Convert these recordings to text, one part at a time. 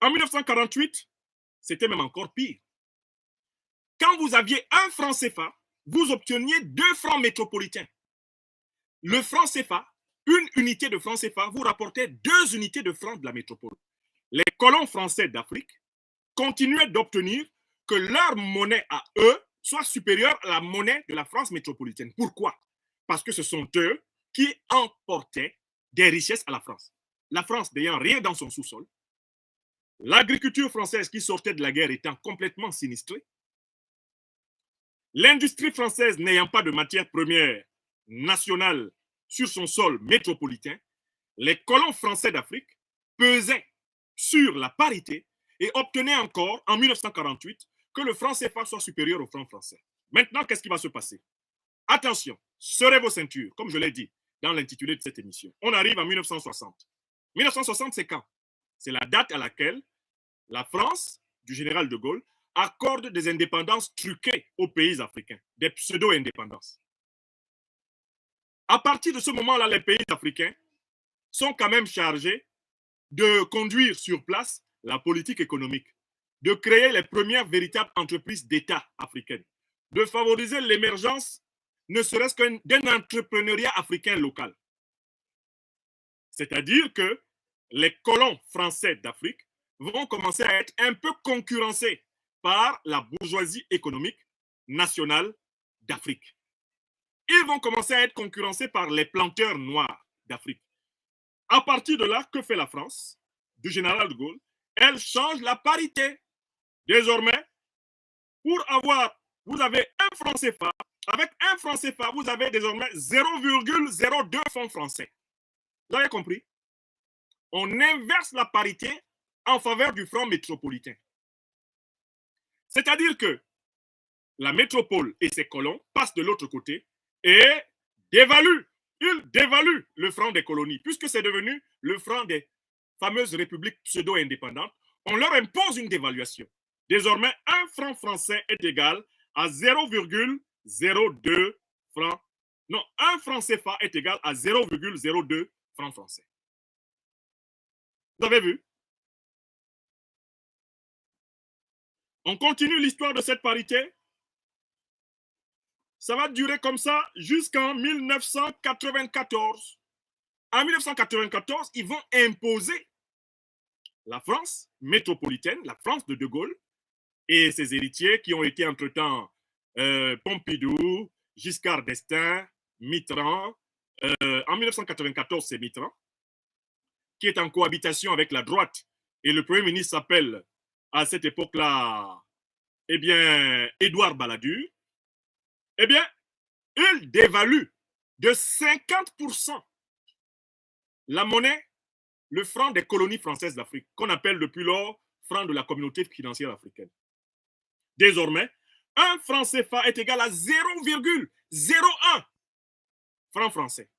En 1948, c'était même encore pire. Quand vous aviez un franc CFA, vous obteniez 2 francs métropolitains. Le franc CFA, une unité de franc CFA, vous rapportait 2 unités de francs de la métropole. Les colons français d'Afrique continuaient d'obtenir que leur monnaie à eux soit supérieure à la monnaie de la France métropolitaine. Pourquoi? Parce que ce sont eux qui emportaient des richesses à la France. La France n'ayant rien dans son sous-sol, l'agriculture française qui sortait de la guerre étant complètement sinistrée, l'industrie française n'ayant pas de matières premières nationales sur son sol métropolitain, les colons français d'Afrique pesaient sur la parité et obtenaient encore en 1948 que le franc CFA soit supérieur au franc français. Maintenant, qu'est-ce qui va se passer? Attention, serrez vos ceintures, comme je l'ai dit dans l'intitulé de cette émission. On arrive en 1960. 1960, c'est quand? C'est la date à laquelle la France, du général de Gaulle, accorde des indépendances truquées aux pays africains, des pseudo-indépendances. À partir de ce moment-là, les pays africains sont quand même chargés de conduire sur place la politique économique, de créer les premières véritables entreprises d'État africaines, de favoriser l'émergence ne serait-ce qu'un entrepreneuriat africain local. C'est-à-dire que les colons français d'Afrique vont commencer à être un peu concurrencés par la bourgeoisie économique nationale d'Afrique. Ils vont commencer à être concurrencés par les planteurs noirs d'Afrique. À partir de là, que fait la France du général de Gaulle? Elle change la parité. Désormais, vous avez un franc CFA. Avec un franc CFA, vous avez désormais 0,02 francs français. Vous avez compris? On inverse la parité en faveur du franc métropolitain. C'est-à-dire que la métropole et ses colons passent de l'autre côté et dévaluent le franc des colonies, puisque c'est devenu le franc des fameuses républiques pseudo-indépendantes. On leur impose une dévaluation. Désormais, un franc français est égal à 0,02 francs. Non, un franc CFA est égal à 0,02 francs français. Vous avez vu? On continue l'histoire de cette parité. Ça va durer comme ça jusqu'en 1994. En 1994, ils vont imposer la France métropolitaine, la France de De Gaulle, et ses héritiers qui ont été entre-temps Pompidou, Giscard d'Estaing, Mitterrand. En 1994, c'est Mitterrand, qui est en cohabitation avec la droite. Et le Premier ministre s'appelle, à cette époque-là, eh bien, Édouard Balladur. Eh bien, il dévalue de 50% la monnaie, le franc des colonies françaises d'Afrique, qu'on appelle depuis lors franc de la communauté financière africaine. Désormais, un franc CFA est égal à 0,01 franc français.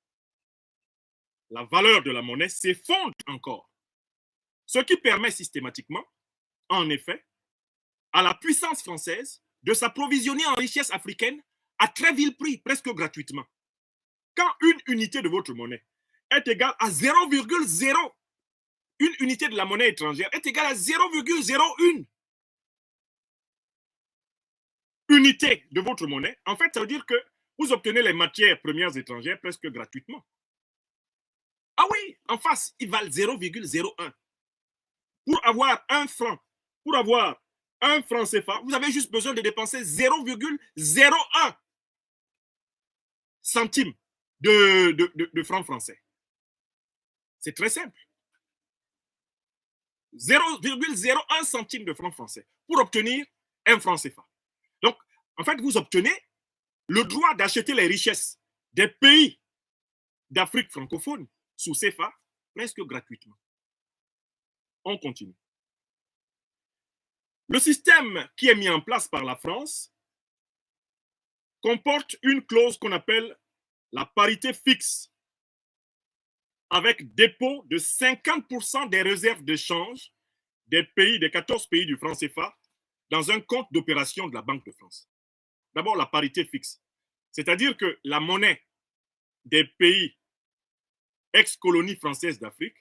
La valeur de la monnaie s'effondre encore. Ce qui permet systématiquement, en effet, à la puissance française de s'approvisionner en richesses africaines à très vil prix, presque gratuitement. Quand une unité de votre monnaie est égale à 0,0, une unité de la monnaie étrangère est égale à 0,01 unité de votre monnaie, en fait, ça veut dire que vous obtenez les matières premières étrangères presque gratuitement. Ah oui, en face, ils valent 0,01. Pour avoir un franc CFA, vous avez juste besoin de dépenser 0,01 centimes de francs français. C'est très simple. 0,01 centime de francs français pour obtenir un franc CFA. Donc, en fait, vous obtenez le droit d'acheter les richesses des pays d'Afrique francophone sous CFA presque gratuitement. On continue. Le système qui est mis en place par la France comporte une clause qu'on appelle la parité fixe, avec dépôt de 50% des réserves de change des 14 pays du franc CFA dans un compte d'opération de la Banque de France. D'abord, la parité fixe, c'est-à-dire que la monnaie des pays ex-colonies françaises d'Afrique,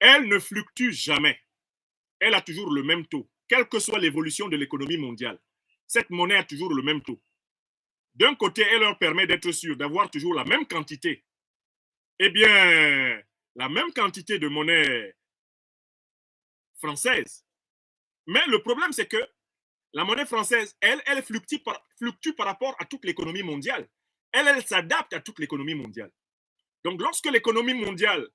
elle ne fluctue jamais. elle a toujours le même taux, quelle que soit l'évolution de l'économie mondiale. Cette monnaie a toujours le même taux. D'un côté, elle leur permet d'être sûrs d'avoir toujours la même quantité. Eh bien, la même quantité de monnaie française. Mais le problème, c'est que la monnaie française, elle fluctue par rapport à toute l'économie mondiale. Elle s'adapte à toute l'économie mondiale. Donc, lorsque l'économie mondiale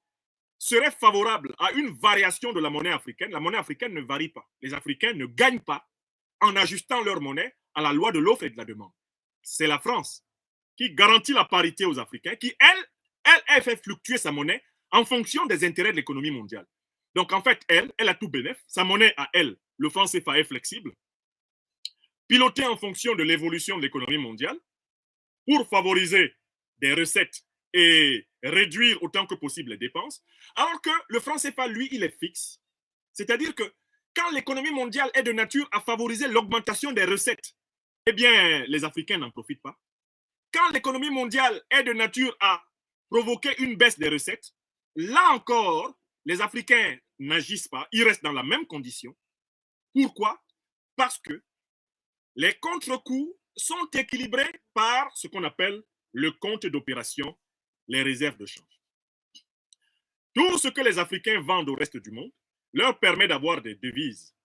serait favorable à une variation de la monnaie africaine ne varie pas. Les Africains ne gagnent pas en ajustant leur monnaie à la loi de l'offre et de la demande. C'est la France qui garantit la parité aux Africains, qui, elle fait fluctuer sa monnaie en fonction des intérêts de l'économie mondiale. Donc, en fait, elle a tout bénéf. Sa monnaie à elle, le franc CFA est flexible, piloté en fonction de l'évolution de l'économie mondiale pour favoriser des recettes et réduire autant que possible les dépenses, alors que le franc CFA, lui, il est fixe. C'est-à-dire que quand l'économie mondiale est de nature à favoriser l'augmentation des recettes, eh bien, les Africains n'en profitent pas. Quand l'économie mondiale est de nature à provoquer une baisse des recettes, là encore, les Africains n'agissent pas, ils restent dans la même condition. Pourquoi? Parce que les contre-coups sont équilibrés par ce qu'on appelle le compte d'opération, les réserves de change. Tout ce que les Africains vendent au reste du monde leur permet d'avoir des devises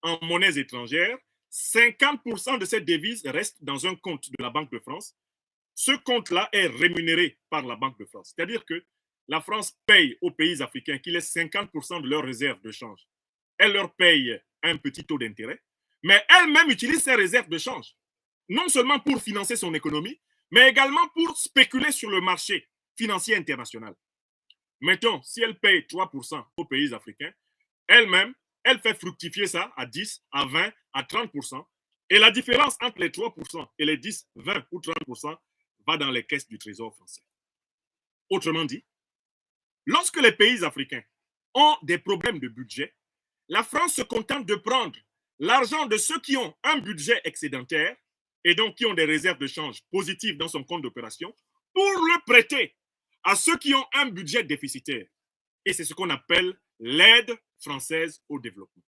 en monnaies étrangères. 50% de ces devises restent dans un compte de la Banque de France. Ce compte-là est rémunéré par la Banque de France. C'est-à-dire que la France paye aux pays africains qui laissent 50% de leurs réserves de change. Elle leur paye un petit taux d'intérêt, mais elle-même utilise ces réserves de change, non seulement pour financer son économie, mais également pour spéculer sur le marché financier international. Mettons, si elle paye 3% aux pays africains, elle-même, elle fait fructifier ça à 10, à 20, à 30%. Et la différence entre les 3% et les 10, 20 ou 30% va dans les caisses du Trésor français. Autrement dit, lorsque les pays africains ont des problèmes de budget, la France se contente de prendre l'argent de ceux qui ont un budget excédentaire et donc qui ont des réserves de change positives dans son compte d'opération pour le prêter à ceux qui ont un budget déficitaire. Et c'est ce qu'on appelle l'aide française au développement.